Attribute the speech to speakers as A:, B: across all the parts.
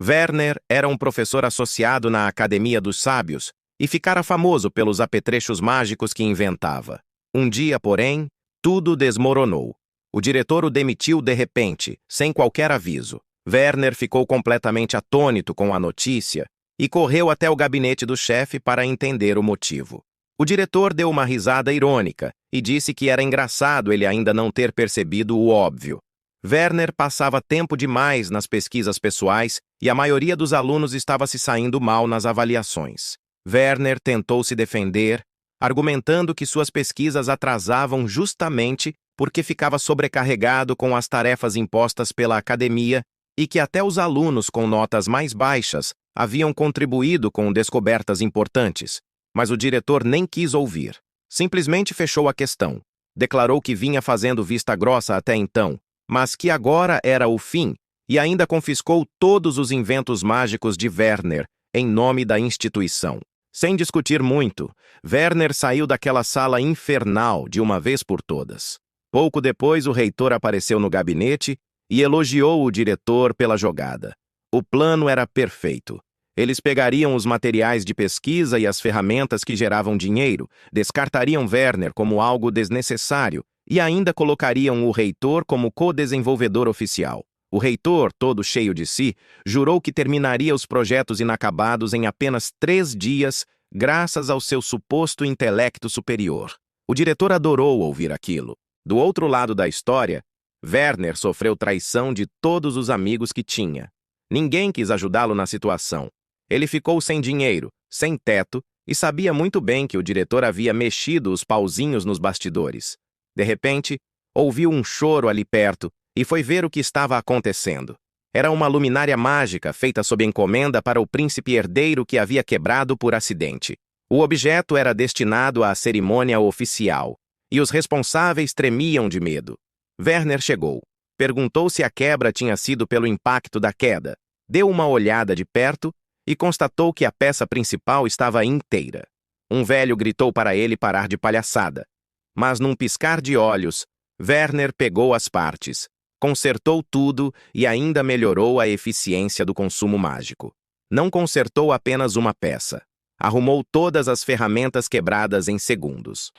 A: Werner era um professor associado na Academia dos Sábios e ficara famoso pelos apetrechos mágicos que inventava. Um dia, porém, tudo desmoronou. O diretor o demitiu de repente, sem qualquer aviso. Werner ficou completamente atônito com a notícia e correu até o gabinete do chefe para entender o motivo. O diretor deu uma risada irônica e disse que era engraçado ele ainda não ter percebido o óbvio. Werner passava tempo demais nas pesquisas pessoais e a maioria dos alunos estava se saindo mal nas avaliações. Werner tentou se defender, argumentando que suas pesquisas atrasavam justamente porque ficava sobrecarregado com as tarefas impostas pela academia e que até os alunos com notas mais baixas haviam contribuído com descobertas importantes. Mas o diretor nem quis ouvir. Simplesmente fechou a questão. Declarou que vinha fazendo vista grossa até então, mas que agora era o fim, e ainda confiscou todos os inventos mágicos de Werner, em nome da instituição. Sem discutir muito, Werner saiu daquela sala infernal de uma vez por todas. Pouco depois, o reitor apareceu no gabinete e elogiou o diretor pela jogada. O plano era perfeito. Eles pegariam os materiais de pesquisa e as ferramentas que geravam dinheiro, descartariam Werner como algo desnecessário e ainda colocariam o reitor como co-desenvolvedor oficial. O reitor, todo cheio de si, jurou que terminaria os projetos inacabados em apenas 3 dias, graças ao seu suposto intelecto superior. O diretor adorou ouvir aquilo. Do outro lado da história, Werner sofreu traição de todos os amigos que tinha. Ninguém quis ajudá-lo na situação. Ele ficou sem dinheiro, sem teto, e sabia muito bem que o diretor havia mexido os pauzinhos nos bastidores. De repente, ouviu um choro ali perto e foi ver o que estava acontecendo. Era uma luminária mágica feita sob encomenda para o príncipe herdeiro que havia quebrado por acidente. O objeto era destinado à cerimônia oficial, e os responsáveis tremiam de medo. Werner chegou. Perguntou se a quebra tinha sido pelo impacto da queda. Deu uma olhada de perto e constatou que a peça principal estava inteira. Um velho gritou para ele parar de palhaçada. Mas num piscar de olhos, Werner pegou as partes, consertou tudo e ainda melhorou a eficiência do consumo mágico. Não consertou apenas uma peça. Arrumou todas as ferramentas quebradas em segundos.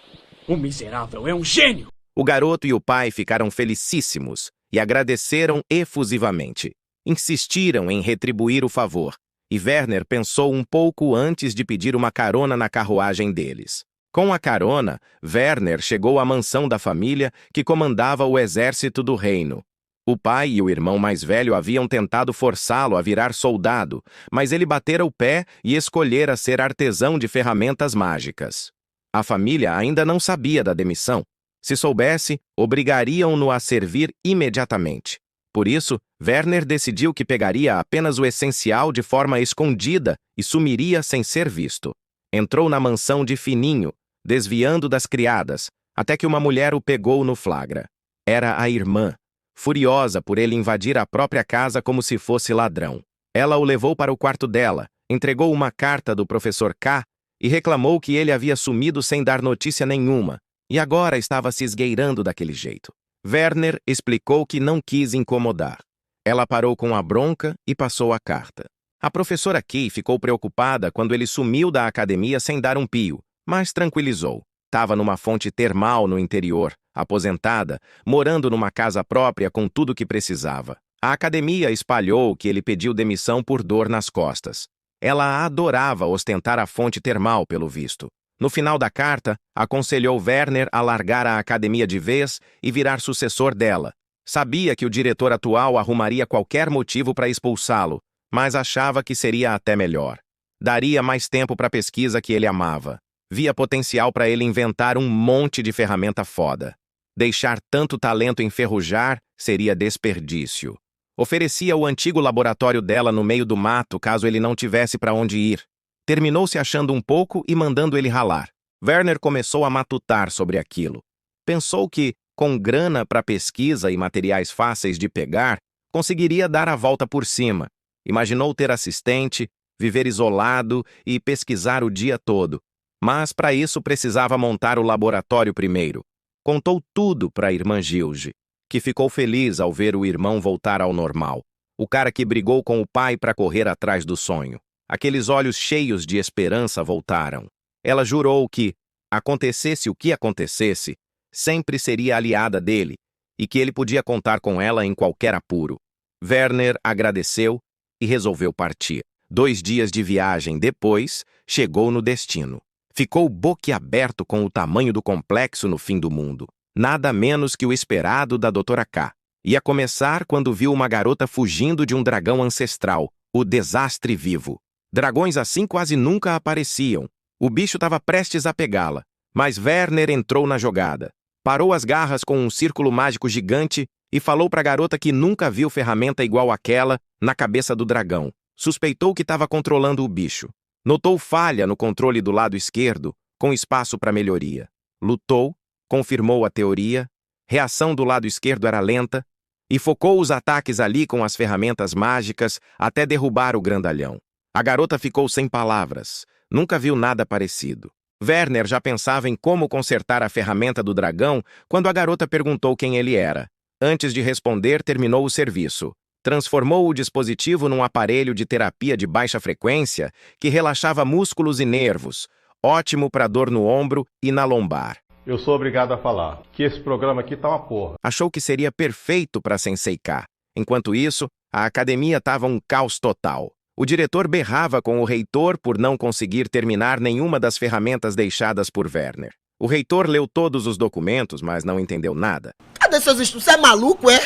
B: O miserável é um gênio!
A: O garoto e o pai ficaram felicíssimos e agradeceram efusivamente. Insistiram em retribuir o favor, e Werner pensou um pouco antes de pedir uma carona na carruagem deles. Com a carona, Werner chegou à mansão da família que comandava o exército do reino. O pai e o irmão mais velho haviam tentado forçá-lo a virar soldado, mas ele batera o pé e escolhera ser artesão de ferramentas mágicas. A família ainda não sabia da demissão. Se soubesse, obrigariam-no a servir imediatamente. Por isso, Werner decidiu que pegaria apenas o essencial de forma escondida e sumiria sem ser visto. Entrou na mansão de fininho, desviando das criadas, até que uma mulher o pegou no flagra. Era a irmã, furiosa por ele invadir a própria casa como se fosse ladrão. Ela o levou para o quarto dela, entregou uma carta do professor K e reclamou que ele havia sumido sem dar notícia nenhuma, e agora estava se esgueirando daquele jeito. Werner explicou que não quis incomodar. Ela parou com a bronca e passou a carta. A professora Kay ficou preocupada quando ele sumiu da academia sem dar um pio, mas tranquilizou. Estava numa fonte termal no interior, aposentada, morando numa casa própria com tudo o que precisava. A academia espalhou que ele pediu demissão por dor nas costas. Ela adorava ostentar a fonte termal, pelo visto. No final da carta, aconselhou Werner a largar a academia de vez e virar sucessor dela. Sabia que o diretor atual arrumaria qualquer motivo para expulsá-lo, mas achava que seria até melhor. Daria mais tempo para a pesquisa que ele amava. Via potencial para ele inventar um monte de ferramenta foda. Deixar tanto talento enferrujar seria desperdício. Oferecia o antigo laboratório dela no meio do mato caso ele não tivesse para onde ir. Terminou se achando um pouco e mandando ele ralar. Werner começou a matutar sobre aquilo. Pensou que, com grana para pesquisa e materiais fáceis de pegar, conseguiria dar a volta por cima. Imaginou ter assistente, viver isolado e pesquisar o dia todo. Mas para isso precisava montar o laboratório primeiro. Contou tudo para a irmã Gilge, que ficou feliz ao ver o irmão voltar ao normal. O cara que brigou com o pai para correr atrás do sonho. Aqueles olhos cheios de esperança voltaram. Ela jurou que, acontecesse o que acontecesse, sempre seria aliada dele e que ele podia contar com ela em qualquer apuro. Werner agradeceu e resolveu partir. 2 dias de viagem depois, chegou no destino. Ficou boquiaberto com o tamanho do complexo no fim do mundo. Nada menos que o esperado da Doutora K. Ia começar quando viu uma garota fugindo de um dragão ancestral, o Desastre Vivo. Dragões assim quase nunca apareciam. O bicho estava prestes a pegá-la, mas Werner entrou na jogada. Parou as garras com um círculo mágico gigante e falou para a garota que nunca viu ferramenta igual àquela na cabeça do dragão. Suspeitou que estava controlando o bicho. Notou falha no controle do lado esquerdo, com espaço para melhoria. Lutou, confirmou a teoria, reação do lado esquerdo era lenta, e focou os ataques ali com as ferramentas mágicas até derrubar o grandalhão. A garota ficou sem palavras, nunca viu nada parecido. Werner já pensava em como consertar a ferramenta do dragão quando a garota perguntou quem ele era. Antes de responder, terminou o serviço. Transformou o dispositivo num aparelho de terapia de baixa frequência que relaxava músculos e nervos, ótimo para dor no ombro e na lombar.
C: Eu sou obrigado a falar que esse programa aqui tá uma porra.
A: Achou que seria perfeito para Sensei K. Enquanto isso, a academia estava um caos total. O diretor berrava com o reitor por não conseguir terminar nenhuma das ferramentas deixadas por Werner. O reitor leu todos os documentos, mas não entendeu nada.
D: Cadê seus estudos? Você é maluco, é?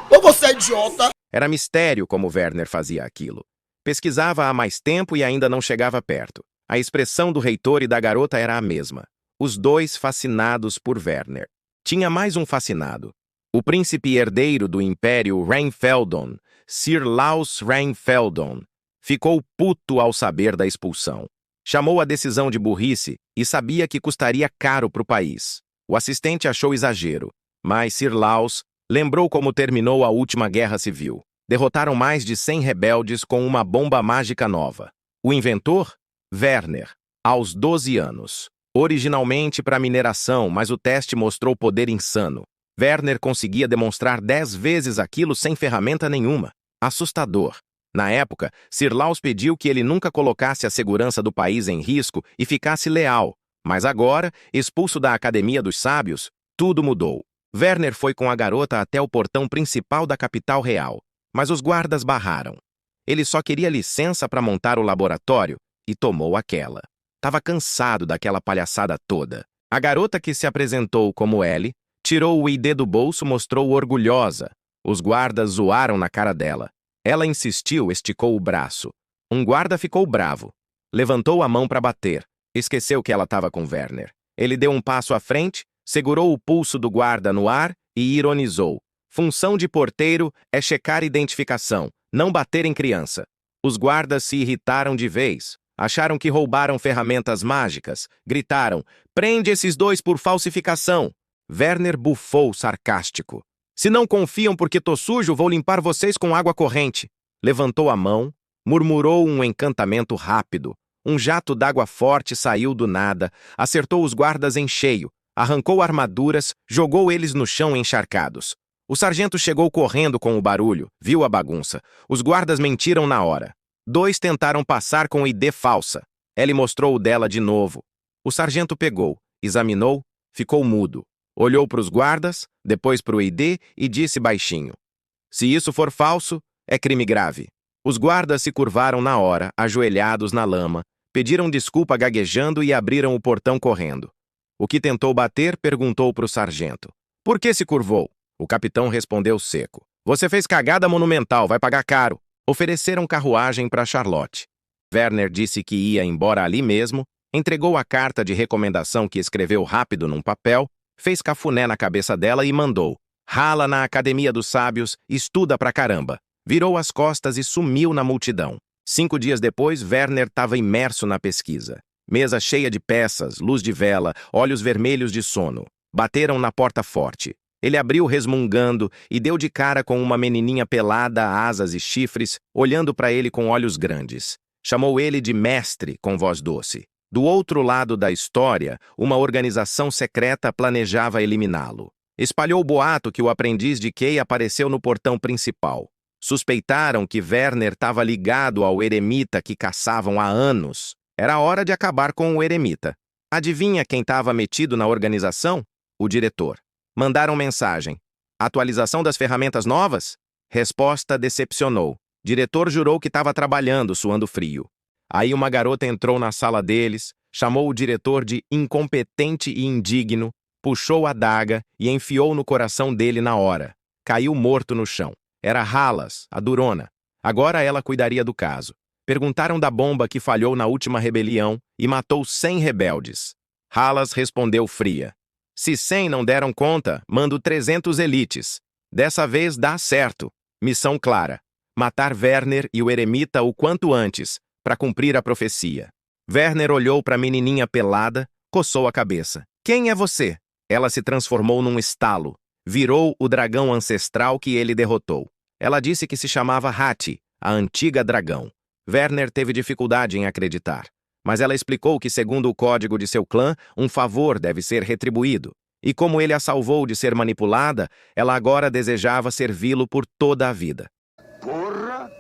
D: Ou você é idiota?
A: Era mistério como Werner fazia aquilo. Pesquisava há mais tempo e ainda não chegava perto. A expressão do reitor e da garota era a mesma. Os dois fascinados por Werner. Tinha mais um fascinado. O príncipe herdeiro do Império Rheinfeldon, Sir Lars Rheinfeldon, ficou puto ao saber da expulsão. Chamou a decisão de burrice e sabia que custaria caro para o país. O assistente achou exagero, mas Sir Lars lembrou como terminou a última guerra civil. Derrotaram mais de 100 rebeldes com uma bomba mágica nova. O inventor? Werner, aos 12 anos. Originalmente para mineração, mas o teste mostrou poder insano. Werner conseguia demonstrar 10 vezes aquilo sem ferramenta nenhuma. Assustador. Na época, Sir Lars pediu que ele nunca colocasse a segurança do país em risco e ficasse leal. Mas agora, expulso da Academia dos Sábios, tudo mudou. Werner foi com a garota até o portão principal da capital real, mas os guardas barraram. Ele só queria licença para montar o laboratório e tomou aquela. Estava cansado daquela palhaçada toda. A garota que se apresentou como Ellie tirou o ID do bolso, mostrou orgulhosa. Os guardas zoaram na cara dela. Ela insistiu, esticou o braço. Um guarda ficou bravo. Levantou a mão para bater. Esqueceu que ela estava com Werner. Ele deu um passo à frente, segurou o pulso do guarda no ar e ironizou. Função de porteiro é checar identificação, não bater em criança. Os guardas se irritaram de vez. Acharam que roubaram ferramentas mágicas. Gritaram, prende esses dois por falsificação. Werner bufou sarcástico. Se não confiam porque tô sujo, vou limpar vocês com água corrente. Levantou a mão, murmurou um encantamento rápido. Um jato d'água forte saiu do nada, acertou os guardas em cheio, arrancou armaduras, jogou eles no chão encharcados. O sargento chegou correndo com o barulho, viu a bagunça. Os guardas mentiram na hora. 2 tentaram passar com ID falsa. Ele mostrou o dela de novo. O sargento pegou, examinou, ficou mudo. Olhou para os guardas, depois para o ID e disse baixinho. Se isso for falso, é crime grave. Os guardas se curvaram na hora, ajoelhados na lama, pediram desculpa gaguejando e abriram o portão correndo. O que tentou bater perguntou para o sargento. Por que se curvou? O capitão respondeu seco. Você fez cagada monumental, vai pagar caro. Ofereceram carruagem para Charlotte. Werner disse que ia embora ali mesmo, entregou a carta de recomendação que escreveu rápido num papel, fez cafuné na cabeça dela e mandou. Rala na Academia dos Sábios, estuda pra caramba. Virou as costas e sumiu na multidão. 5 dias depois, Werner estava imerso na pesquisa. Mesa cheia de peças, luz de vela, olhos vermelhos de sono. Bateram na porta forte. Ele abriu resmungando e deu de cara com uma menininha pelada, asas e chifres, olhando para ele com olhos grandes. Chamou ele de mestre com voz doce. Do outro lado da história, uma organização secreta planejava eliminá-lo. Espalhou o boato que o aprendiz de Kay apareceu no portão principal. Suspeitaram que Werner estava ligado ao eremita que caçavam há anos. Era hora de acabar com o eremita. Adivinha quem estava metido na organização? O diretor. Mandaram mensagem. Atualização das ferramentas novas? Resposta decepcionou. Diretor jurou que estava trabalhando, suando frio. Aí uma garota entrou na sala deles, chamou o diretor de incompetente e indigno, puxou a adaga e enfiou no coração dele na hora. Caiu morto no chão. Era Halas, a durona. Agora ela cuidaria do caso. Perguntaram da bomba que falhou na última rebelião e matou 100 rebeldes. Halas respondeu fria. Se 100 não deram conta, mando 300 elites. Dessa vez dá certo. Missão clara. Matar Werner e o eremita o quanto antes, para cumprir a profecia. Werner olhou para a menininha pelada, coçou a cabeça. Quem é você? Ela se transformou num estalo. Virou o dragão ancestral que ele derrotou. Ela disse que se chamava Hati, a antiga dragão. Werner teve dificuldade em acreditar, mas ela explicou que, segundo o código de seu clã, um favor deve ser retribuído. E como ele a salvou de ser manipulada, ela agora desejava servi-lo por toda a vida.
E: Porra!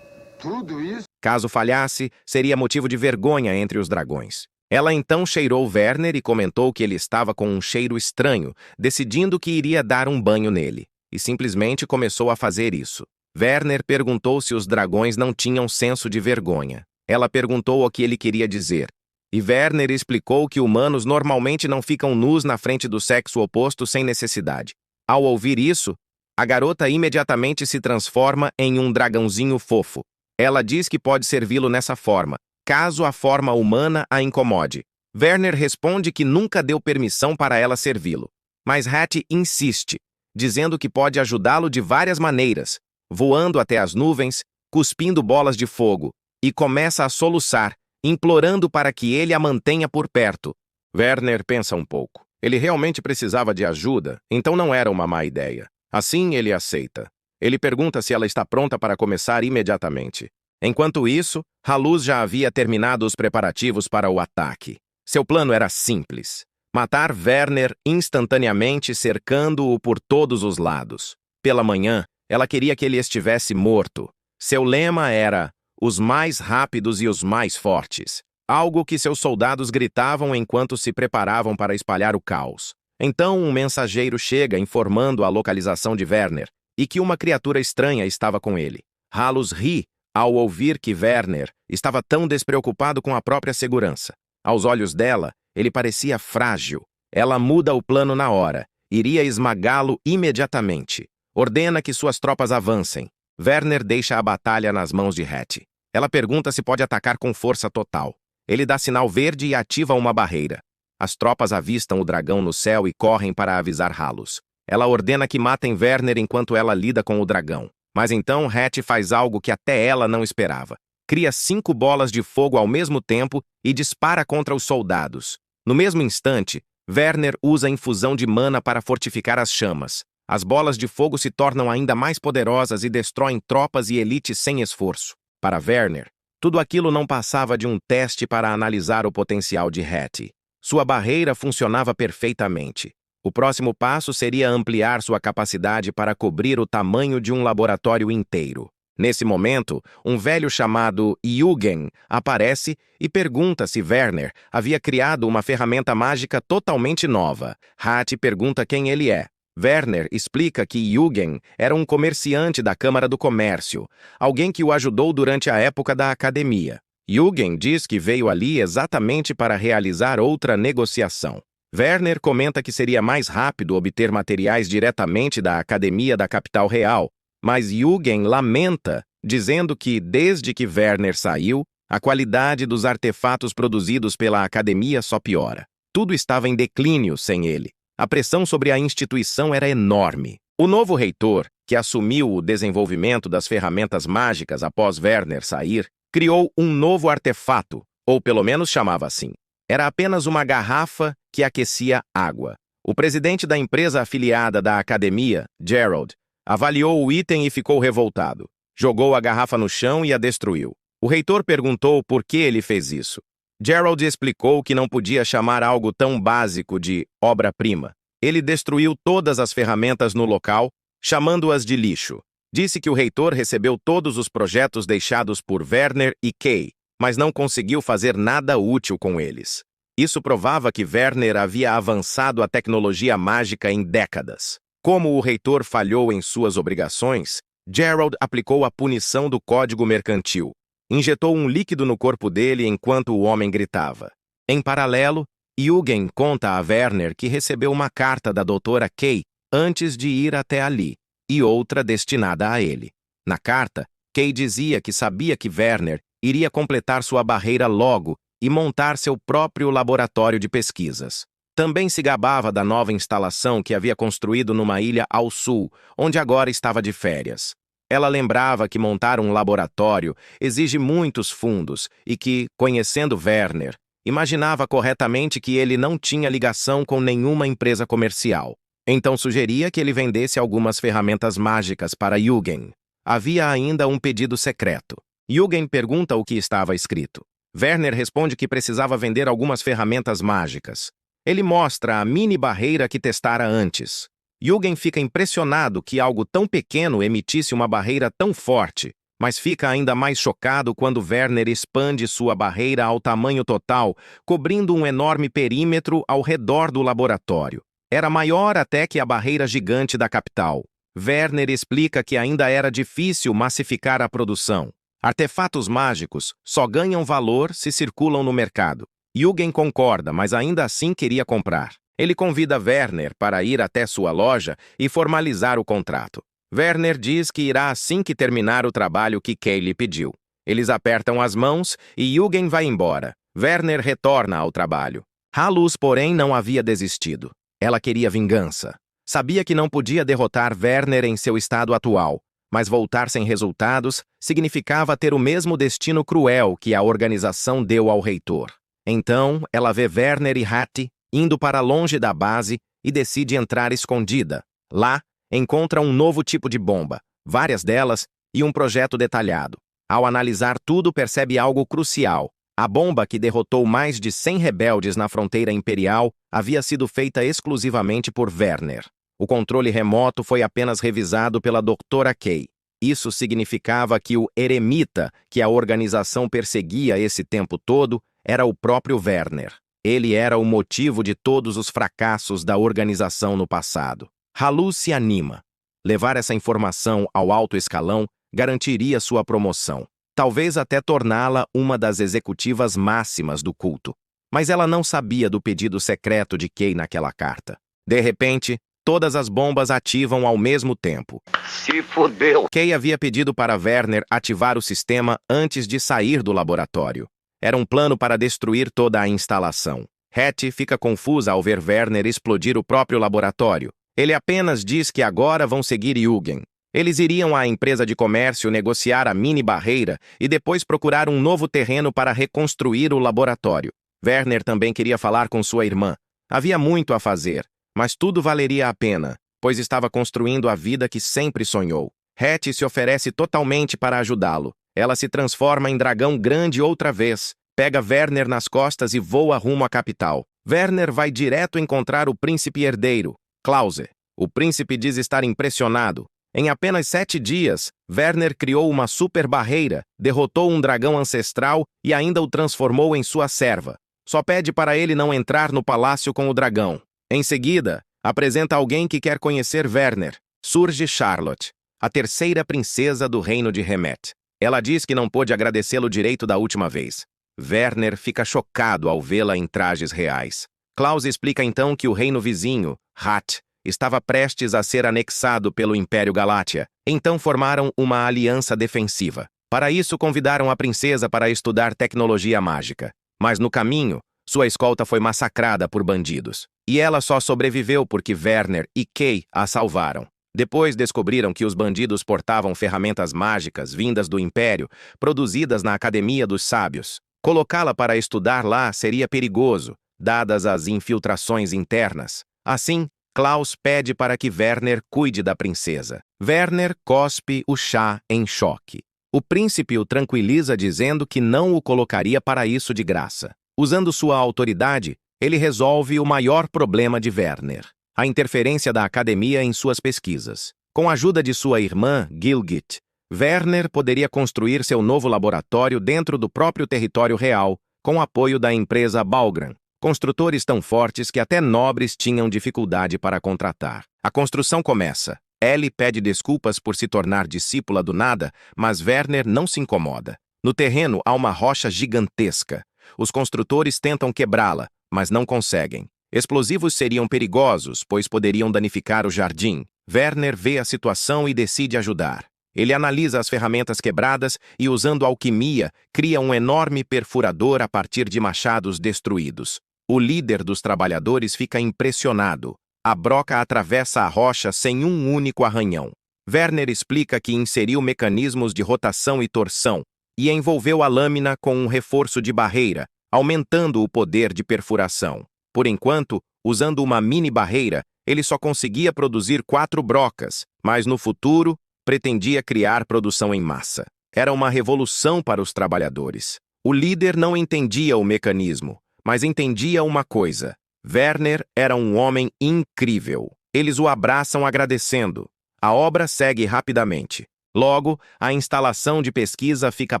E: Tudo isso?
A: Caso falhasse, seria motivo de vergonha entre os dragões. Ela então cheirou Werner e comentou que ele estava com um cheiro estranho, decidindo que iria dar um banho nele. E simplesmente começou a fazer isso. Werner perguntou se os dragões não tinham senso de vergonha. Ela perguntou o que ele queria dizer. E Werner explicou que humanos normalmente não ficam nus na frente do sexo oposto sem necessidade. Ao ouvir isso, a garota imediatamente se transforma em um dragãozinho fofo. Ela diz que pode servi-lo nessa forma, caso a forma humana a incomode. Werner responde que nunca deu permissão para ela servi-lo. Mas Hati insiste, dizendo que pode ajudá-lo de várias maneiras, voando até as nuvens, cuspindo bolas de fogo, e começa a soluçar, implorando para que ele a mantenha por perto. Werner pensa um pouco. Ele realmente precisava de ajuda, então não era uma má ideia. Assim, ele aceita. Ele pergunta se ela está pronta para começar imediatamente. Enquanto isso, Haluz já havia terminado os preparativos para o ataque. Seu plano era simples. Matar Werner instantaneamente, cercando-o por todos os lados. Pela manhã, ela queria que ele estivesse morto. Seu lema era os mais rápidos e os mais fortes. Algo que seus soldados gritavam enquanto se preparavam para espalhar o caos. Então um mensageiro chega informando a localização de Werner e que uma criatura estranha estava com ele. Haluz ri ao ouvir que Werner estava tão despreocupado com a própria segurança. Aos olhos dela, ele parecia frágil. Ela muda o plano na hora. Iria esmagá-lo imediatamente. Ordena que suas tropas avancem. Werner deixa a batalha nas mãos de Hati. Ela pergunta se pode atacar com força total. Ele dá sinal verde e ativa uma barreira. As tropas avistam o dragão no céu e correm para avisar Haluz. Ela ordena que matem Werner enquanto ela lida com o dragão. Mas então Hati faz algo que até ela não esperava. Cria 5 bolas de fogo ao mesmo tempo e dispara contra os soldados. No mesmo instante, Werner usa a infusão de mana para fortificar as chamas. As bolas de fogo se tornam ainda mais poderosas e destroem tropas e elites sem esforço. Para Werner, tudo aquilo não passava de um teste para analisar o potencial de Hati. Sua barreira funcionava perfeitamente. O próximo passo seria ampliar sua capacidade para cobrir o tamanho de um laboratório inteiro. Nesse momento, um velho chamado Yugen aparece e pergunta se Werner havia criado uma ferramenta mágica totalmente nova. Hati pergunta quem ele é. Werner explica que Yugen era um comerciante da Câmara do Comércio, alguém que o ajudou durante a época da academia. Yugen diz que veio ali exatamente para realizar outra negociação. Werner comenta que seria mais rápido obter materiais diretamente da academia da capital real, mas Yugen lamenta, dizendo que, desde que Werner saiu, a qualidade dos artefatos produzidos pela academia só piora. Tudo estava em declínio sem ele. A pressão sobre a instituição era enorme. O novo reitor, que assumiu o desenvolvimento das ferramentas mágicas após Werner sair, criou um novo artefato, ou pelo menos chamava assim. Era apenas uma garrafa que aquecia água. O presidente da empresa afiliada da academia, Gerald, avaliou o item e ficou revoltado. Jogou a garrafa no chão e a destruiu. O reitor perguntou por que ele fez isso. Gerald explicou que não podia chamar algo tão básico de obra-prima. Ele destruiu todas as ferramentas no local, chamando-as de lixo. Disse que o reitor recebeu todos os projetos deixados por Werner e Kay, mas não conseguiu fazer nada útil com eles. Isso provava que Werner havia avançado a tecnologia mágica em décadas. Como o reitor falhou em suas obrigações, Gerald aplicou a punição do Código Mercantil. Injetou um líquido no corpo dele enquanto o homem gritava. Em paralelo, Eugen conta a Werner que recebeu uma carta da doutora Kay antes de ir até ali, e outra destinada a ele. Na carta, Kay dizia que sabia que Werner iria completar sua barreira logo e montar seu próprio laboratório de pesquisas. Também se gabava da nova instalação que havia construído numa ilha ao sul, onde agora estava de férias. Ela lembrava que montar um laboratório exige muitos fundos e que, conhecendo Werner, imaginava corretamente que ele não tinha ligação com nenhuma empresa comercial. Então sugeria que ele vendesse algumas ferramentas mágicas para Eugen. Havia ainda um pedido secreto. Eugen pergunta o que estava escrito. Werner responde que precisava vender algumas ferramentas mágicas. Ele mostra a mini barreira que testara antes. Eugen fica impressionado que algo tão pequeno emitisse uma barreira tão forte, mas fica ainda mais chocado quando Werner expande sua barreira ao tamanho total, cobrindo um enorme perímetro ao redor do laboratório. Era maior até que a barreira gigante da capital. Werner explica que ainda era difícil massificar a produção. Artefatos mágicos só ganham valor se circulam no mercado. Eugen concorda, mas ainda assim queria comprar. Ele convida Werner para ir até sua loja e formalizar o contrato. Werner diz que irá assim que terminar o trabalho que Kay lhe pediu. Eles apertam as mãos e Eugen vai embora. Werner retorna ao trabalho. Haluz, porém, não havia desistido. Ela queria vingança. Sabia que não podia derrotar Werner em seu estado atual, mas voltar sem resultados significava ter o mesmo destino cruel que a organização deu ao reitor. Então, ela vê Werner e Hattie indo para longe da base e decide entrar escondida. Lá, encontra um novo tipo de bomba, várias delas e um projeto detalhado. Ao analisar tudo, percebe algo crucial. A bomba que derrotou mais de 100 rebeldes na fronteira imperial havia sido feita exclusivamente por Werner. O controle remoto foi apenas revisado pela doutora Kay. Isso significava que o eremita que a organização perseguia esse tempo todo era o próprio Werner. Ele era o motivo de todos os fracassos da organização no passado. Haluz se anima. Levar essa informação ao alto escalão garantiria sua promoção. Talvez até torná-la uma das executivas máximas do culto. Mas ela não sabia do pedido secreto de Kay naquela carta. De repente, todas as bombas ativam ao mesmo tempo.
E: Se fodeu.
A: Kay havia pedido para Werner ativar o sistema antes de sair do laboratório. Era um plano para destruir toda a instalação. Hattie fica confusa ao ver Werner explodir o próprio laboratório. Ele apenas diz que agora vão seguir Eugen. Eles iriam à empresa de comércio negociar a mini barreira e depois procurar um novo terreno para reconstruir o laboratório. Werner também queria falar com sua irmã. Havia muito a fazer, mas tudo valeria a pena, pois estava construindo a vida que sempre sonhou. Hattie se oferece totalmente para ajudá-lo. Ela se transforma em dragão grande outra vez, pega Werner nas costas e voa rumo à capital. Werner vai direto encontrar o príncipe herdeiro, Klause. O príncipe diz estar impressionado. Em apenas 7 dias, Werner criou uma super barreira, derrotou um dragão ancestral e ainda o transformou em sua serva. Só pede para ele não entrar no palácio com o dragão. Em seguida, apresenta alguém que quer conhecer Werner. Surge Charlotte, a terceira princesa do reino de Hemet. Ela diz que não pôde agradecê-lo direito da última vez. Werner fica chocado ao vê-la em trajes reais. Klause explica então que o reino vizinho, Hatt, estava prestes a ser anexado pelo Império Galátia. Então formaram uma aliança defensiva. Para isso, convidaram a princesa para estudar tecnologia mágica. Mas no caminho, sua escolta foi massacrada por bandidos. E ela só sobreviveu porque Werner e Kay a salvaram. Depois descobriram que os bandidos portavam ferramentas mágicas vindas do Império, produzidas na Academia dos Sábios. Colocá-la para estudar lá seria perigoso, dadas as infiltrações internas. Assim, Klaus pede para que Werner cuide da princesa. Werner cospe o chá em choque. O príncipe o tranquiliza dizendo que não o colocaria para isso de graça. Usando sua autoridade, ele resolve o maior problema de Werner: a interferência da academia em suas pesquisas. Com a ajuda de sua irmã, Gilgit, Werner poderia construir seu novo laboratório dentro do próprio território real, com o apoio da empresa Balgran, construtores tão fortes que até nobres tinham dificuldade para contratar. A construção começa. Ellie pede desculpas por se tornar discípula do nada, mas Werner não se incomoda. No terreno há uma rocha gigantesca. Os construtores tentam quebrá-la, mas não conseguem. Explosivos seriam perigosos, pois poderiam danificar o jardim. Werner vê a situação e decide ajudar. Ele analisa as ferramentas quebradas e, usando alquimia, cria um enorme perfurador a partir de machados destruídos. O líder dos trabalhadores fica impressionado. A broca atravessa a rocha sem um único arranhão. Werner explica que inseriu mecanismos de rotação e torção e envolveu a lâmina com um reforço de barreira, aumentando o poder de perfuração. Por enquanto, usando uma mini-barreira, ele só conseguia produzir 4 brocas, mas no futuro, pretendia criar produção em massa. Era uma revolução para os trabalhadores. O líder não entendia o mecanismo, mas entendia uma coisa. Werner era um homem incrível. Eles o abraçam agradecendo. A obra segue rapidamente. Logo, a instalação de pesquisa fica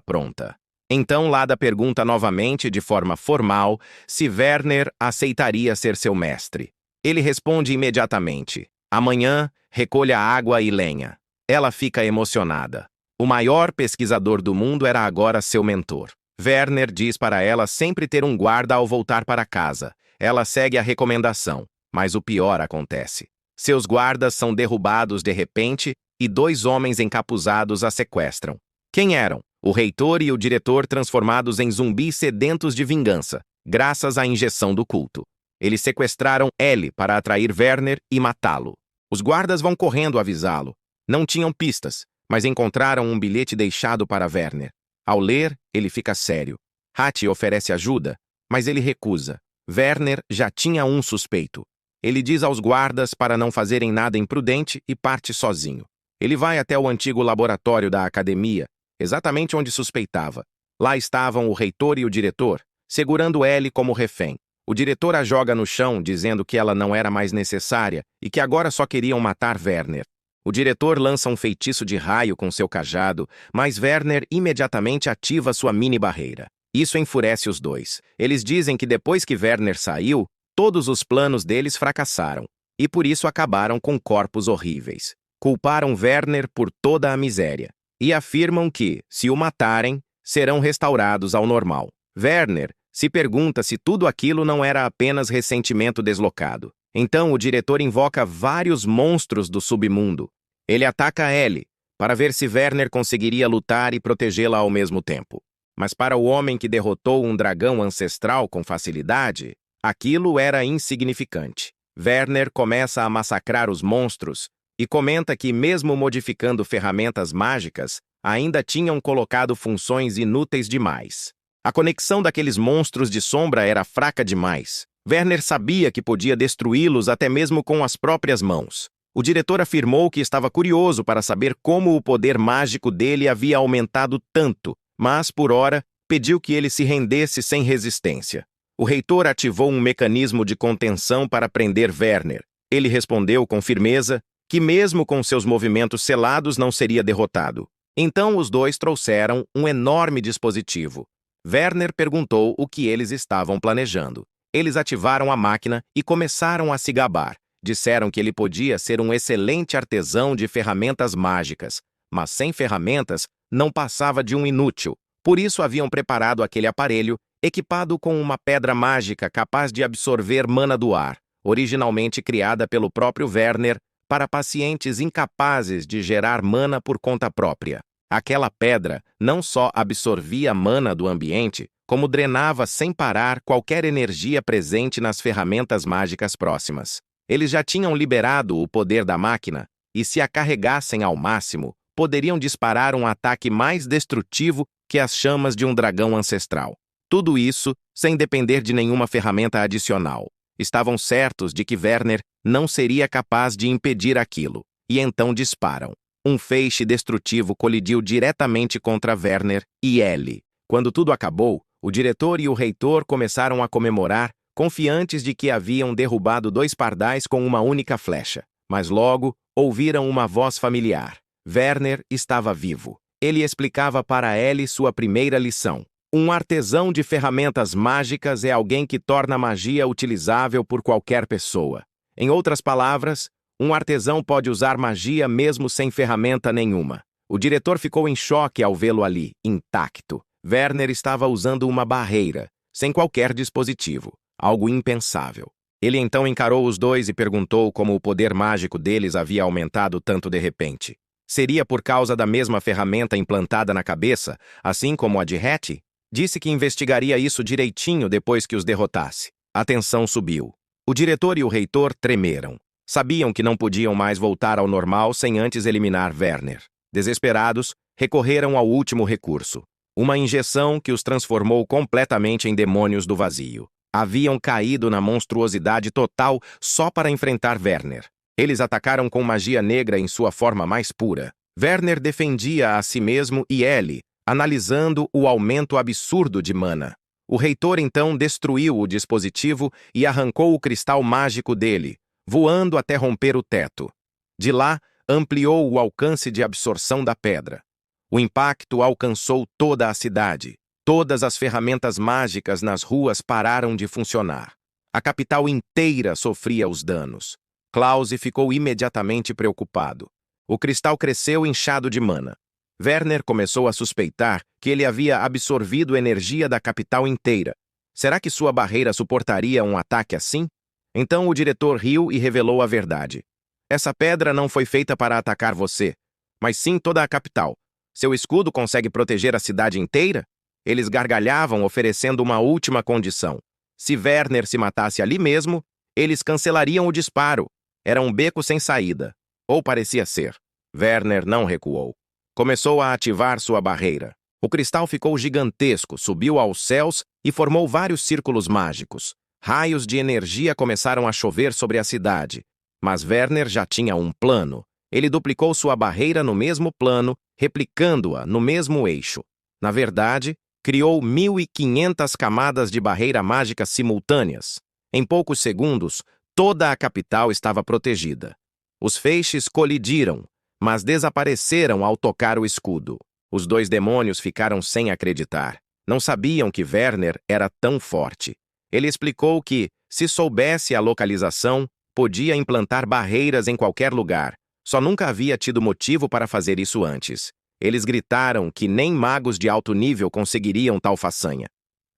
A: pronta. Então Lada pergunta novamente, de forma formal, se Werner aceitaria ser seu mestre. Ele responde imediatamente. Amanhã, recolha água e lenha. Ela fica emocionada. O maior pesquisador do mundo era agora seu mentor. Werner diz para ela sempre ter um guarda ao voltar para casa. Ela segue a recomendação, mas o pior acontece. Seus guardas são derrubados de repente e 2 homens encapuzados a sequestram. Quem eram? O reitor e o diretor transformados em zumbis sedentos de vingança, graças à injeção do culto. Eles sequestraram Ellie para atrair Werner e matá-lo. Os guardas vão correndo avisá-lo. Não tinham pistas, mas encontraram um bilhete deixado para Werner. Ao ler, ele fica sério. Hattie oferece ajuda, mas ele recusa. Werner já tinha um suspeito. Ele diz aos guardas para não fazerem nada imprudente e parte sozinho. Ele vai até o antigo laboratório da academia, exatamente onde suspeitava. Lá estavam o reitor e o diretor, segurando Ellie como refém. O diretor a joga no chão, dizendo que ela não era mais necessária e que agora só queriam matar Werner. O diretor lança um feitiço de raio com seu cajado, mas Werner imediatamente ativa sua mini-barreira. Isso enfurece os dois. Eles dizem que depois que Werner saiu, todos os planos deles fracassaram, e por isso acabaram com corpos horríveis. Culparam Werner por toda a miséria, e afirmam que, se o matarem, serão restaurados ao normal. Werner se pergunta se tudo aquilo não era apenas ressentimento deslocado. Então o diretor invoca vários monstros do submundo. Ele ataca Ellie, para ver se Werner conseguiria lutar e protegê-la ao mesmo tempo. Mas para o homem que derrotou um dragão ancestral com facilidade, aquilo era insignificante. Werner começa a massacrar os monstros e comenta que, mesmo modificando ferramentas mágicas, ainda tinham colocado funções inúteis demais. A conexão daqueles monstros de sombra era fraca demais. Werner sabia que podia destruí-los até mesmo com as próprias mãos. O diretor afirmou que estava curioso para saber como o poder mágico dele havia aumentado tanto, mas, por ora, pediu que ele se rendesse sem resistência. O reitor ativou um mecanismo de contenção para prender Werner. Ele respondeu com firmeza que, mesmo com seus movimentos selados, não seria derrotado. Então os dois trouxeram um enorme dispositivo. Werner perguntou o que eles estavam planejando. Eles ativaram a máquina e começaram a se gabar. Disseram que ele podia ser um excelente artesão de ferramentas mágicas, mas sem ferramentas não passava de um inútil. Por isso haviam preparado aquele aparelho, equipado com uma pedra mágica capaz de absorver mana do ar, originalmente criada pelo próprio Werner para pacientes incapazes de gerar mana por conta própria. Aquela pedra não só absorvia mana do ambiente, como drenava sem parar qualquer energia presente nas ferramentas mágicas próximas. Eles já tinham liberado o poder da máquina, e se a carregassem ao máximo, poderiam disparar um ataque mais destrutivo que as chamas de um dragão ancestral. Tudo isso sem depender de nenhuma ferramenta adicional. Estavam certos de que Werner não seria capaz de impedir aquilo, e então disparam. Um feixe destrutivo colidiu diretamente contra Werner e Ellie. Quando tudo acabou, o diretor e o reitor começaram a comemorar, confiantes de que haviam derrubado 2 pardais com uma única flecha. Mas logo, ouviram uma voz familiar. Werner estava vivo. Ele explicava para Ellie sua primeira lição. Um artesão de ferramentas mágicas é alguém que torna a magia utilizável por qualquer pessoa. Em outras palavras, um artesão pode usar magia mesmo sem ferramenta nenhuma. O diretor ficou em choque ao vê-lo ali, intacto. Werner estava usando uma barreira, sem qualquer dispositivo, algo impensável. Ele então encarou os dois e perguntou como o poder mágico deles havia aumentado tanto de repente. Seria por causa da mesma ferramenta implantada na cabeça, assim como a de Hattie? Disse que investigaria isso direitinho depois que os derrotasse. A tensão subiu. O diretor e o reitor tremeram. Sabiam que não podiam mais voltar ao normal sem antes eliminar Werner. Desesperados, recorreram ao último recurso. Uma injeção que os transformou completamente em demônios do vazio. Haviam caído na monstruosidade total só para enfrentar Werner. Eles atacaram com magia negra em sua forma mais pura. Werner defendia a si mesmo e Ellie, analisando o aumento absurdo de mana. O reitor então destruiu o dispositivo e arrancou o cristal mágico dele, voando até romper o teto. De lá, ampliou o alcance de absorção da pedra. O impacto alcançou toda a cidade. Todas as ferramentas mágicas nas ruas pararam de funcionar. A capital inteira sofria os danos. Klaus ficou imediatamente preocupado. O cristal cresceu inchado de mana. Werner começou a suspeitar que ele havia absorvido energia da capital inteira. Será que sua barreira suportaria um ataque assim? Então o diretor riu e revelou a verdade. Essa pedra não foi feita para atacar você, mas sim toda a capital. Seu escudo consegue proteger a cidade inteira? Eles gargalhavam, oferecendo uma última condição. Se Werner se matasse ali mesmo, eles cancelariam o disparo. Era um beco sem saída. Ou parecia ser. Werner não recuou. Começou a ativar sua barreira. O cristal ficou gigantesco, subiu aos céus e formou vários círculos mágicos. Raios de energia começaram a chover sobre a cidade. Mas Werner já tinha um plano. Ele duplicou sua barreira no mesmo plano, replicando-a no mesmo eixo. Na verdade, criou 1.500 camadas de barreira mágica simultâneas. Em poucos segundos, toda a capital estava protegida. Os feixes colidiram, mas desapareceram ao tocar o escudo. Os dois demônios ficaram sem acreditar. Não sabiam que Werner era tão forte. Ele explicou que, se soubesse a localização, podia implantar barreiras em qualquer lugar. Só nunca havia tido motivo para fazer isso antes. Eles gritaram que nem magos de alto nível conseguiriam tal façanha.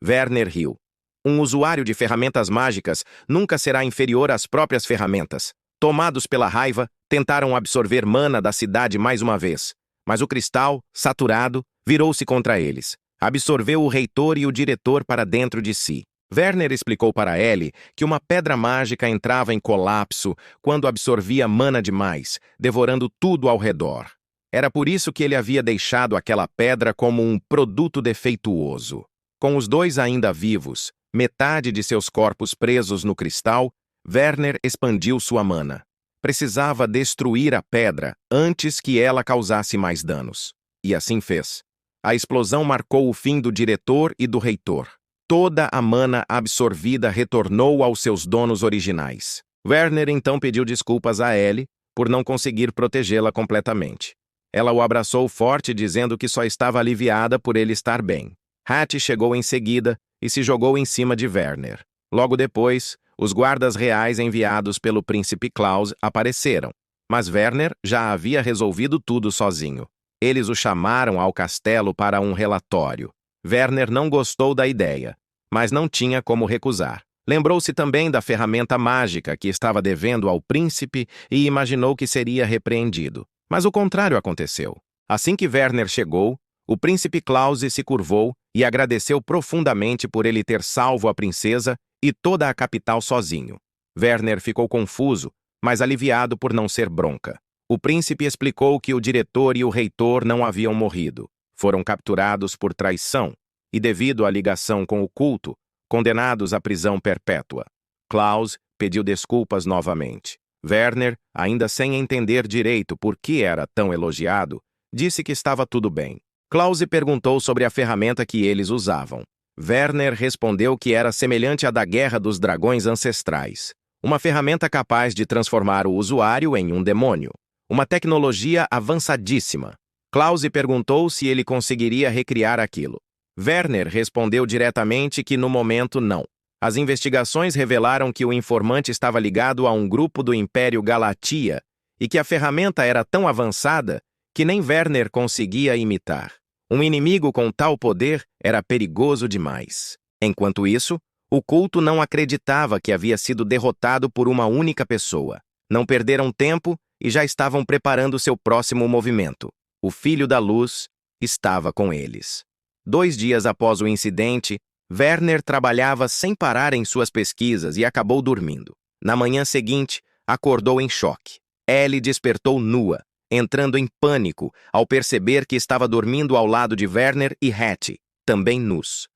A: Werner riu. Um usuário de ferramentas mágicas nunca será inferior às próprias ferramentas. Tomados pela raiva, tentaram absorver mana da cidade mais uma vez. Mas o cristal, saturado, virou-se contra eles. Absorveu o reitor e o diretor para dentro de si. Werner explicou para Ellie que uma pedra mágica entrava em colapso quando absorvia mana demais, devorando tudo ao redor. Era por isso que ele havia deixado aquela pedra como um produto defeituoso. Com os dois ainda vivos, metade de seus corpos presos no cristal, Werner expandiu sua mana. Precisava destruir a pedra antes que ela causasse mais danos. E assim fez. A explosão marcou o fim do diretor e do reitor. Toda a mana absorvida retornou aos seus donos originais. Werner então pediu desculpas a Ellie por não conseguir protegê-la completamente. Ela o abraçou forte, dizendo que só estava aliviada por ele estar bem. Hattie chegou em seguida e se jogou em cima de Werner. Logo depois, os guardas reais enviados pelo príncipe Klaus apareceram, mas Werner já havia resolvido tudo sozinho. Eles o chamaram ao castelo para um relatório. Werner não gostou da ideia, mas não tinha como recusar. Lembrou-se também da ferramenta mágica que estava devendo ao príncipe e imaginou que seria repreendido. Mas o contrário aconteceu. Assim que Werner chegou, o príncipe Klaus se curvou e agradeceu profundamente por ele ter salvo a princesa e toda a capital sozinho. Werner ficou confuso, mas aliviado por não ser bronca. O príncipe explicou que o diretor e o reitor não haviam morrido. Foram capturados por traição e, devido à ligação com o culto, condenados à prisão perpétua. Klaus pediu desculpas novamente. Werner, ainda sem entender direito por que era tão elogiado, disse que estava tudo bem. Klaus perguntou sobre a ferramenta que eles usavam. Werner respondeu que era semelhante à da Guerra dos Dragões Ancestrais, uma ferramenta capaz de transformar o usuário em um demônio. uma tecnologia avançadíssima. Klaus perguntou se ele conseguiria recriar aquilo. Werner respondeu diretamente que no momento não. As investigações revelaram que o informante estava ligado a um grupo do Império Galatia e que a ferramenta era tão avançada que nem Werner conseguia imitar. Um inimigo com tal poder era perigoso demais. Enquanto isso, o culto não acreditava que havia sido derrotado por uma única pessoa. Não perderam tempo e já estavam preparando seu próximo movimento. O Filho da Luz estava com eles. 2 dias após o incidente, Werner trabalhava sem parar em suas pesquisas e acabou dormindo. Na manhã seguinte, acordou em choque. Ellie despertou nua, entrando em pânico ao perceber que estava dormindo ao lado de Werner e Hattie, também nus.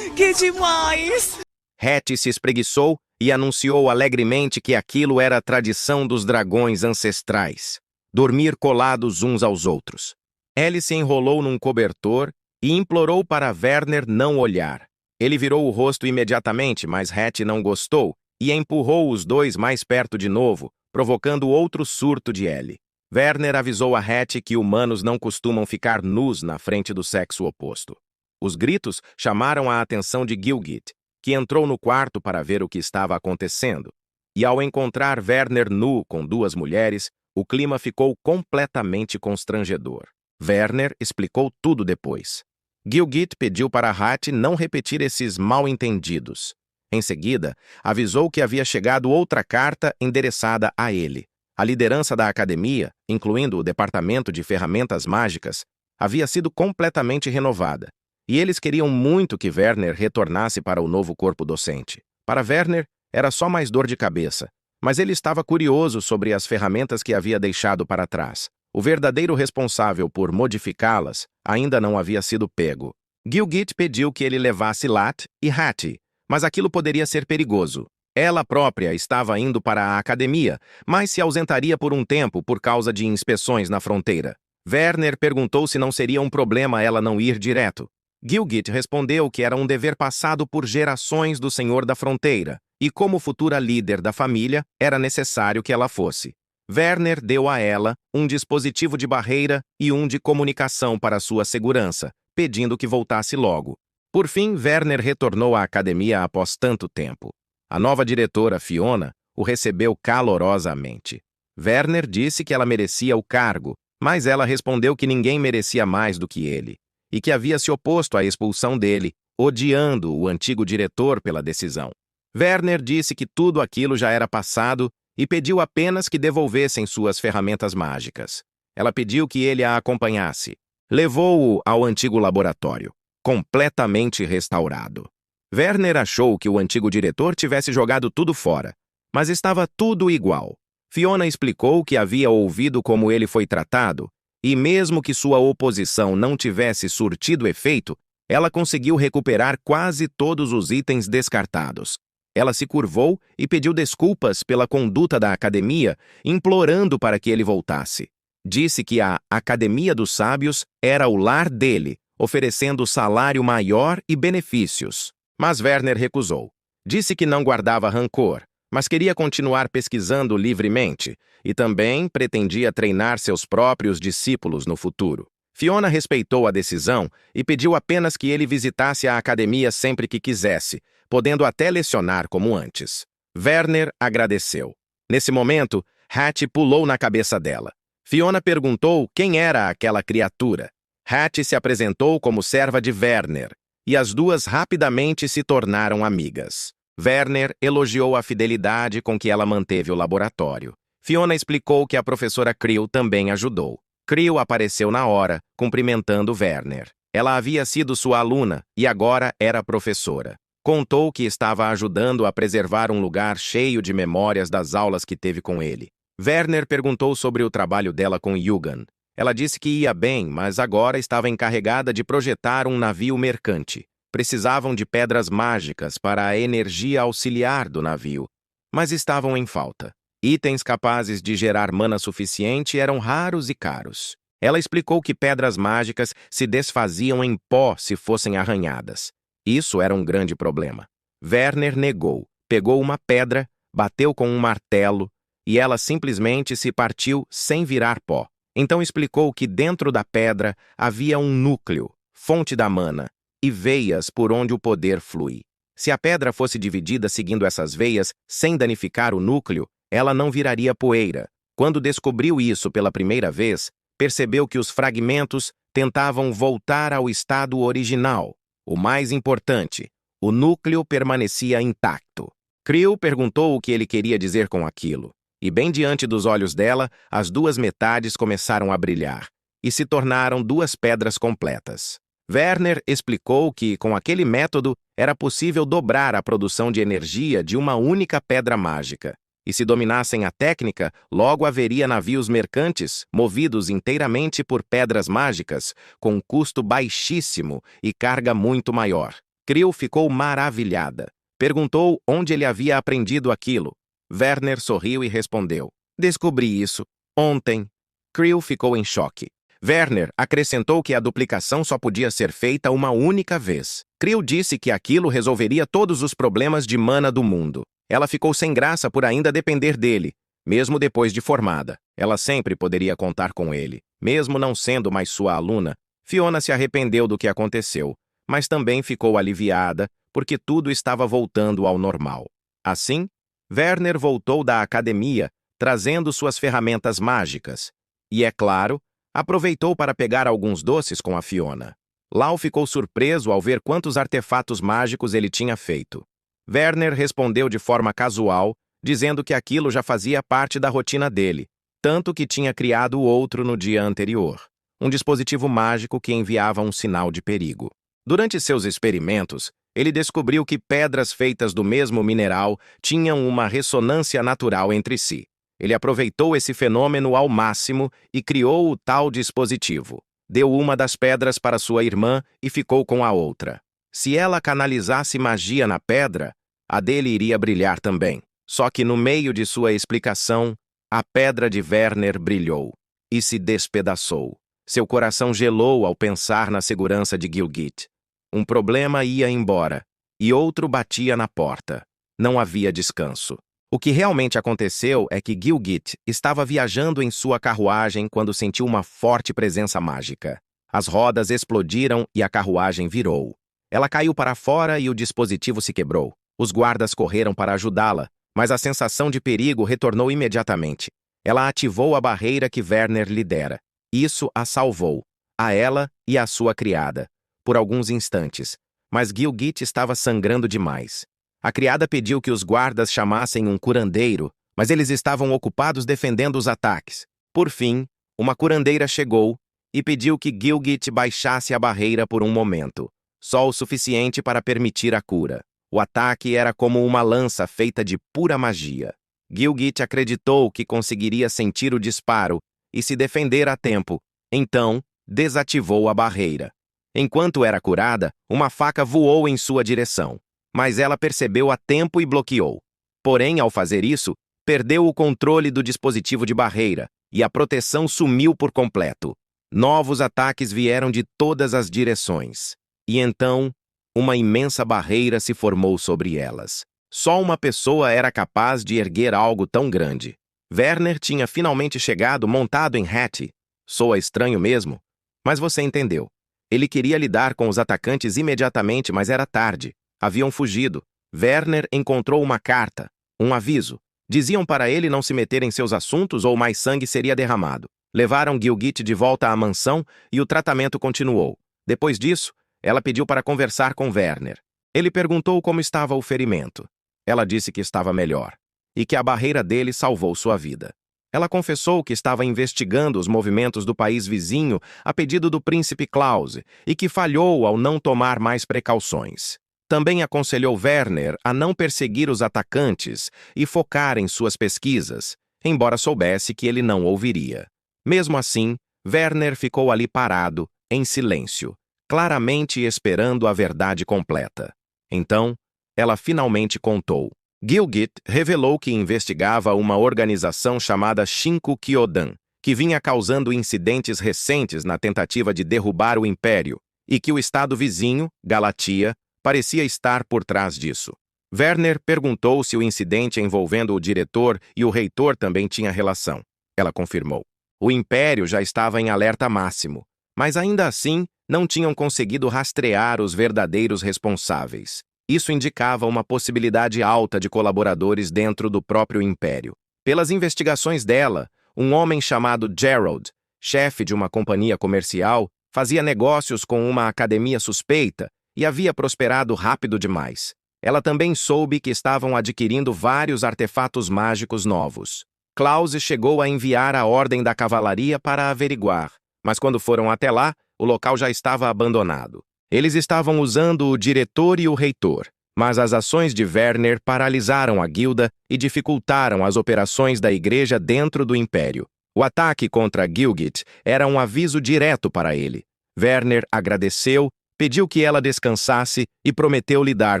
F: Que demais!
A: Hattie se espreguiçou e anunciou alegremente que aquilo era a tradição dos dragões ancestrais, dormir colados uns aos outros. Ellie se enrolou num cobertor e implorou para Werner não olhar. Ele virou o rosto imediatamente, mas Hattie não gostou e empurrou os dois mais perto de novo, provocando outro surto de Ellie. Werner avisou a Hattie que humanos não costumam ficar nus na frente do sexo oposto. Os gritos chamaram a atenção de Gilgit, que entrou no quarto para ver o que estava acontecendo. E ao encontrar Werner nu com 2 mulheres, o clima ficou completamente constrangedor. Werner explicou tudo depois. Gilgit pediu para Hattie não repetir esses mal-entendidos. Em seguida, avisou que havia chegado outra carta endereçada a ele. A liderança da academia, incluindo o departamento de ferramentas mágicas, havia sido completamente renovada, e eles queriam muito que Werner retornasse para o novo corpo docente. Para Werner, era só mais dor de cabeça, mas ele estava curioso sobre as ferramentas que havia deixado para trás. O verdadeiro responsável por modificá-las ainda não havia sido pego. Gilgit pediu que ele levasse Lat e Hattie, mas aquilo poderia ser perigoso. Ela própria estava indo para a academia, mas se ausentaria por um tempo por causa de inspeções na fronteira. Werner perguntou se não seria um problema ela não ir direto. Gilgit respondeu que era um dever passado por gerações do Senhor da Fronteira, e como futura líder da família, era necessário que ela fosse. Werner deu a ela um dispositivo de barreira e um de comunicação para sua segurança, pedindo que voltasse logo. Por fim, Werner retornou à academia após tanto tempo. A nova diretora, Fiona, o recebeu calorosamente. Werner disse que ela merecia o cargo, mas ela respondeu que ninguém merecia mais do que ele, e que havia se oposto à expulsão dele, odiando o antigo diretor pela decisão. Werner disse que tudo aquilo já era passado e pediu apenas que devolvessem suas ferramentas mágicas. Ela pediu que ele a acompanhasse. Levou-o ao antigo laboratório, completamente restaurado. Werner achou que o antigo diretor tivesse jogado tudo fora, mas estava tudo igual. Fiona explicou que havia ouvido como ele foi tratado, e mesmo que sua oposição não tivesse surtido efeito, ela conseguiu recuperar quase todos os itens descartados. Ela se curvou e pediu desculpas pela conduta da academia, implorando para que ele voltasse. Disse que a Academia dos Sábios era o lar dele, oferecendo salário maior e benefícios. Mas Werner recusou. Disse que não guardava rancor, mas queria continuar pesquisando livremente e também pretendia treinar seus próprios discípulos no futuro. Fiona respeitou a decisão e pediu apenas que ele visitasse a academia sempre que quisesse, podendo até lecionar como antes. Werner agradeceu. Nesse momento, Hattie pulou na cabeça dela. Fiona perguntou quem era aquela criatura. Hattie se apresentou como serva de Werner, e as duas rapidamente se tornaram amigas. Werner elogiou a fidelidade com que ela manteve o laboratório. Fiona explicou que a professora Creel também ajudou. Creel apareceu na hora, cumprimentando Werner. Ela havia sido sua aluna e agora era professora. Contou que estava ajudando a preservar um lugar cheio de memórias das aulas que teve com ele. Werner perguntou sobre o trabalho dela com Yugan. Ela disse que ia bem, mas agora estava encarregada de projetar um navio mercante. Precisavam de pedras mágicas para a energia auxiliar do navio, mas estavam em falta. Itens capazes de gerar mana suficiente eram raros e caros. Ela explicou que pedras mágicas se desfaziam em pó se fossem arranhadas. Isso era um grande problema. Werner negou, pegou uma pedra, bateu com um martelo, e ela simplesmente se partiu sem virar pó. Então explicou que dentro da pedra havia um núcleo, fonte da mana, e veias por onde o poder flui. Se a pedra fosse dividida seguindo essas veias, sem danificar o núcleo, ela não viraria poeira. Quando descobriu isso pela primeira vez, percebeu que os fragmentos tentavam voltar ao estado original. O mais importante, o núcleo permanecia intacto. Creel perguntou o que ele queria dizer com aquilo, e bem diante dos olhos dela, as duas metades começaram a brilhar, e se tornaram duas pedras completas. Werner explicou que, com aquele método, era possível dobrar a produção de energia de uma única pedra mágica. E se dominassem a técnica, logo haveria navios mercantes, movidos inteiramente por pedras mágicas, com um custo baixíssimo e carga muito maior. Creel ficou maravilhada. Perguntou onde ele havia aprendido aquilo. Werner sorriu e respondeu: "Descobri isso ontem." Creel ficou em choque. Werner acrescentou que a duplicação só podia ser feita uma única vez. Creel disse que aquilo resolveria todos os problemas de mana do mundo. Ela ficou sem graça por ainda depender dele, mesmo depois de formada. Ela sempre poderia contar com ele. Mesmo não sendo mais sua aluna, Fiona se arrependeu do que aconteceu, mas também ficou aliviada porque tudo estava voltando ao normal. Assim, Werner voltou da academia, trazendo suas ferramentas mágicas. E, é claro, aproveitou para pegar alguns doces com a Fiona. Lau ficou surpreso ao ver quantos artefatos mágicos ele tinha feito. Werner respondeu de forma casual, dizendo que aquilo já fazia parte da rotina dele, tanto que tinha criado outro no dia anterior, um dispositivo mágico que enviava um sinal de perigo. Durante seus experimentos, ele descobriu que pedras feitas do mesmo mineral tinham uma ressonância natural entre si. Ele aproveitou esse fenômeno ao máximo e criou o tal dispositivo. Deu uma das pedras para sua irmã e ficou com a outra. Se ela canalizasse magia na pedra, a dele iria brilhar também. Só que no meio de sua explicação, a pedra de Werner brilhou e se despedaçou. Seu coração gelou ao pensar na segurança de Gilgit. Um problema ia embora e outro batia na porta. Não havia descanso. O que realmente aconteceu é que Gilgit estava viajando em sua carruagem quando sentiu uma forte presença mágica. As rodas explodiram e a carruagem virou. Ela caiu para fora e o dispositivo se quebrou. Os guardas correram para ajudá-la, mas a sensação de perigo retornou imediatamente. Ela ativou a barreira que Werner lhe dera. Isso a salvou, a ela e a sua criada, por alguns instantes, mas Gilgit estava sangrando demais. A criada pediu que os guardas chamassem um curandeiro, mas eles estavam ocupados defendendo os ataques. Por fim, uma curandeira chegou e pediu que Gilgit baixasse a barreira por um momento, só o suficiente para permitir a cura. O ataque era como uma lança feita de pura magia. Gilgit acreditou que conseguiria sentir o disparo e se defender a tempo, então desativou a barreira. Enquanto era curada, uma faca voou em sua direção, mas ela percebeu a tempo e bloqueou. Porém, ao fazer isso, perdeu o controle do dispositivo de barreira e a proteção sumiu por completo. Novos ataques vieram de todas as direções. E então, uma imensa barreira se formou sobre elas. Só uma pessoa era capaz de erguer algo tão grande. Werner tinha finalmente chegado montado em Hattie. Soa estranho mesmo, mas você entendeu. Ele queria lidar com os atacantes imediatamente, mas era tarde. Haviam fugido. Werner encontrou uma carta, um aviso. Diziam para ele não se meter em seus assuntos ou mais sangue seria derramado. Levaram Gilgit de volta à mansão e o tratamento continuou. Depois disso, ela pediu para conversar com Werner. Ele perguntou como estava o ferimento. Ela disse que estava melhor e que a barreira dele salvou sua vida. Ela confessou que estava investigando os movimentos do país vizinho a pedido do príncipe Klaus e que falhou ao não tomar mais precauções. Também aconselhou Werner a não perseguir os atacantes e focar em suas pesquisas, embora soubesse que ele não ouviria. Mesmo assim, Werner ficou ali parado, em silêncio, claramente esperando a verdade completa. Então, ela finalmente contou. Gilgit revelou que investigava uma organização chamada Shinku Kyodan, que vinha causando incidentes recentes na tentativa de derrubar o Império, e que o estado vizinho, Galatia, parecia estar por trás disso. Werner perguntou se o incidente envolvendo o diretor e o reitor também tinha relação. Ela confirmou. O Império já estava em alerta máximo, mas ainda assim não tinham conseguido rastrear os verdadeiros responsáveis. Isso indicava uma possibilidade alta de colaboradores dentro do próprio Império. Pelas investigações dela, um homem chamado Gerald, chefe de uma companhia comercial, fazia negócios com uma academia suspeita e havia prosperado rápido demais. Ela também soube que estavam adquirindo vários artefatos mágicos novos. Klaus chegou a enviar a Ordem da Cavalaria para averiguar, mas quando foram até lá, o local já estava abandonado. Eles estavam usando o diretor e o reitor, mas as ações de Werner paralisaram a guilda e dificultaram as operações da igreja dentro do Império. O ataque contra Gilgit era um aviso direto para ele. Werner agradeceu, pediu que ela descansasse e prometeu lidar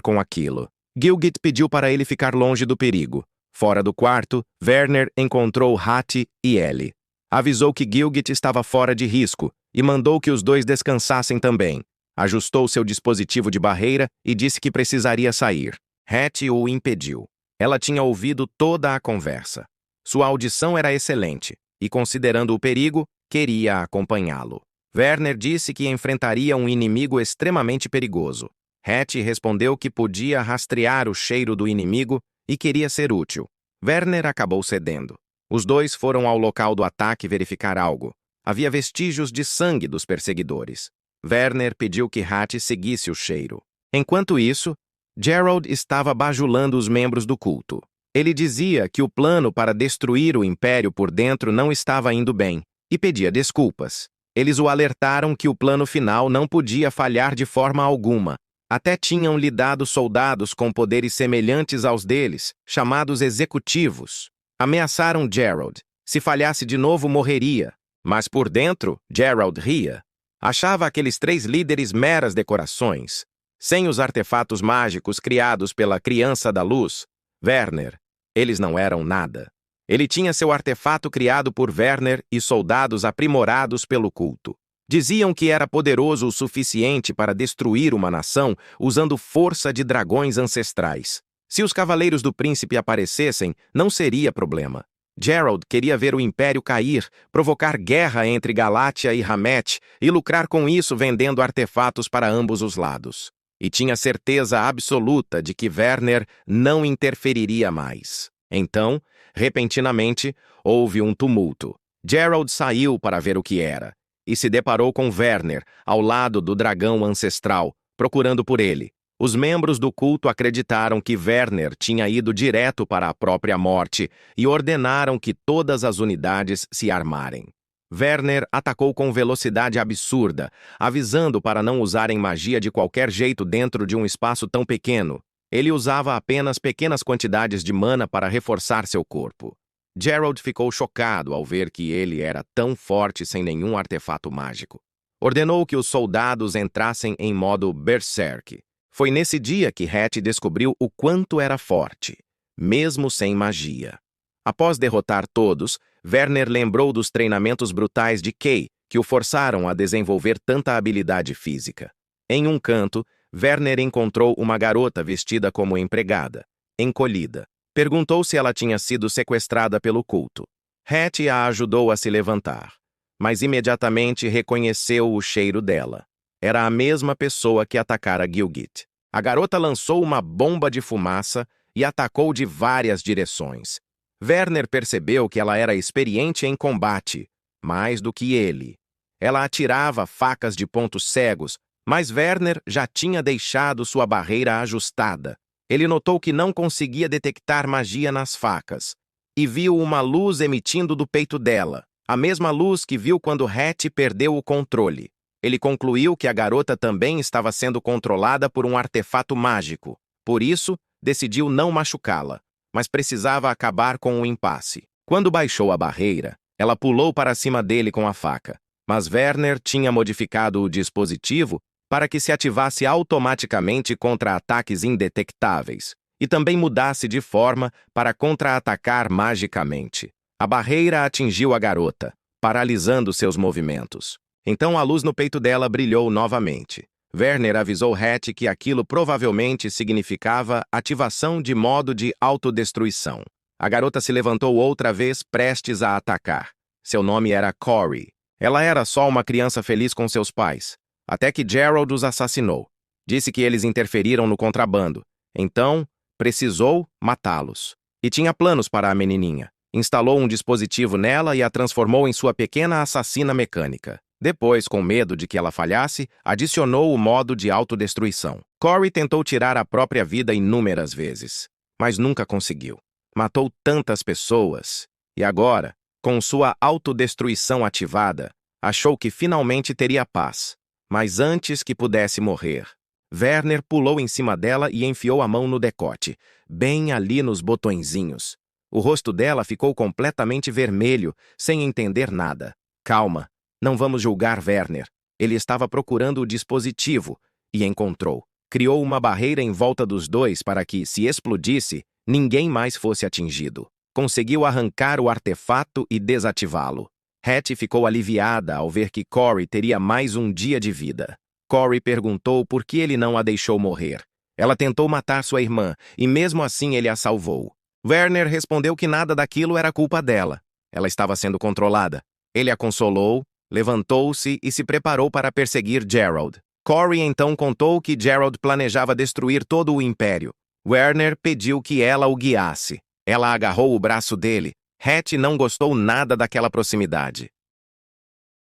A: com aquilo. Gilgit pediu para ele ficar longe do perigo. Fora do quarto, Werner encontrou Hattie e Ellie. Avisou que Gilgit estava fora de risco e mandou que os dois descansassem também. Ajustou seu dispositivo de barreira e disse que precisaria sair. Hattie o impediu. Ela tinha ouvido toda a conversa. Sua audição era excelente e, considerando o perigo, queria acompanhá-lo. Werner disse que enfrentaria um inimigo extremamente perigoso. Hattie respondeu que podia rastrear o cheiro do inimigo e queria ser útil. Werner acabou cedendo. Os dois foram ao local do ataque verificar algo. Havia vestígios de sangue dos perseguidores. Werner pediu que Hattie seguisse o cheiro. Enquanto isso, Gerald estava bajulando os membros do culto. Ele dizia que o plano para destruir o Império por dentro não estava indo bem e pedia desculpas. Eles o alertaram que o plano final não podia falhar de forma alguma. Até tinham lhe dado soldados com poderes semelhantes aos deles, chamados executivos. Ameaçaram Gerald. Se falhasse de novo, morreria. Mas por dentro, Gerald ria. Achava aqueles 3 líderes meras decorações. Sem os artefatos mágicos criados pela Criança da Luz, Werner, eles não eram nada. Ele tinha seu artefato criado por Werner e soldados aprimorados pelo culto. Diziam que era poderoso o suficiente para destruir uma nação usando força de dragões ancestrais. Se os Cavaleiros do Príncipe aparecessem, não seria problema. Gerald queria ver o Império cair, provocar guerra entre Galátia e Hamet e lucrar com isso vendendo artefatos para ambos os lados. E tinha certeza absoluta de que Werner não interferiria mais. Então, repentinamente, houve um tumulto. Gerald saiu para ver o que era e se deparou com Werner ao lado do dragão ancestral, procurando por ele. Os membros do culto acreditaram que Werner tinha ido direto para a própria morte e ordenaram que todas as unidades se armarem. Werner atacou com velocidade absurda, avisando para não usarem magia de qualquer jeito dentro de um espaço tão pequeno. Ele usava apenas pequenas quantidades de mana para reforçar seu corpo. Gerald ficou chocado ao ver que ele era tão forte sem nenhum artefato mágico. Ordenou que os soldados entrassem em modo berserk. Foi nesse dia que Hattie descobriu o quanto era forte, mesmo sem magia. Após derrotar todos, Werner lembrou dos treinamentos brutais de Kay, que o forçaram a desenvolver tanta habilidade física. Em um canto, Werner encontrou uma garota vestida como empregada, encolhida. Perguntou se ela tinha sido sequestrada pelo culto. Hattie a ajudou a se levantar, mas imediatamente reconheceu o cheiro dela. Era a mesma pessoa que atacara Gilgit. A garota lançou uma bomba de fumaça e atacou de várias direções. Werner percebeu que ela era experiente em combate, mais do que ele. Ela atirava facas de pontos cegos, mas Werner já tinha deixado sua barreira ajustada. Ele notou que não conseguia detectar magia nas facas e viu uma luz emitindo do peito dela, a mesma luz que viu quando Hattie perdeu o controle. Ele concluiu que a garota também estava sendo controlada por um artefato mágico. Por isso, decidiu não machucá-la, mas precisava acabar com o impasse. Quando baixou a barreira, ela pulou para cima dele com a faca, mas Werner tinha modificado o dispositivo para que se ativasse automaticamente contra ataques indetectáveis e também mudasse de forma para contra-atacar magicamente. A barreira atingiu a garota, paralisando seus movimentos. Então a luz no peito dela brilhou novamente. Werner avisou Hattie que aquilo provavelmente significava ativação de modo de autodestruição. A garota se levantou outra vez, prestes a atacar. Seu nome era Corey. Ela era só uma criança feliz com seus pais, até que Gerald os assassinou. Disse que eles interferiram no contrabando. Então, precisou matá-los. E tinha planos para a menininha. Instalou um dispositivo nela e a transformou em sua pequena assassina mecânica. Depois, com medo de que ela falhasse, adicionou o modo de autodestruição. Corey tentou tirar a própria vida inúmeras vezes, mas nunca conseguiu. Matou tantas pessoas. E agora, com sua autodestruição ativada, achou que finalmente teria paz. Mas antes que pudesse morrer, Werner pulou em cima dela e enfiou a mão no decote, bem ali nos botõezinhos. O rosto dela ficou completamente vermelho, sem entender nada. Calma, não vamos julgar Werner. Ele estava procurando o dispositivo e encontrou. Criou uma barreira em volta dos dois para que, se explodisse, ninguém mais fosse atingido. Conseguiu arrancar o artefato e desativá-lo. Hattie ficou aliviada ao ver que Corey teria mais um dia de vida. Corey perguntou por que ele não a deixou morrer. Ela tentou matar sua irmã, e mesmo assim ele a salvou. Werner respondeu que nada daquilo era culpa dela. Ela estava sendo controlada. Ele a consolou, levantou-se e se preparou para perseguir Gerald. Corey então contou que Gerald planejava destruir todo o império. Werner pediu que ela o guiasse. Ela agarrou o braço dele. Hattie não gostou nada daquela proximidade.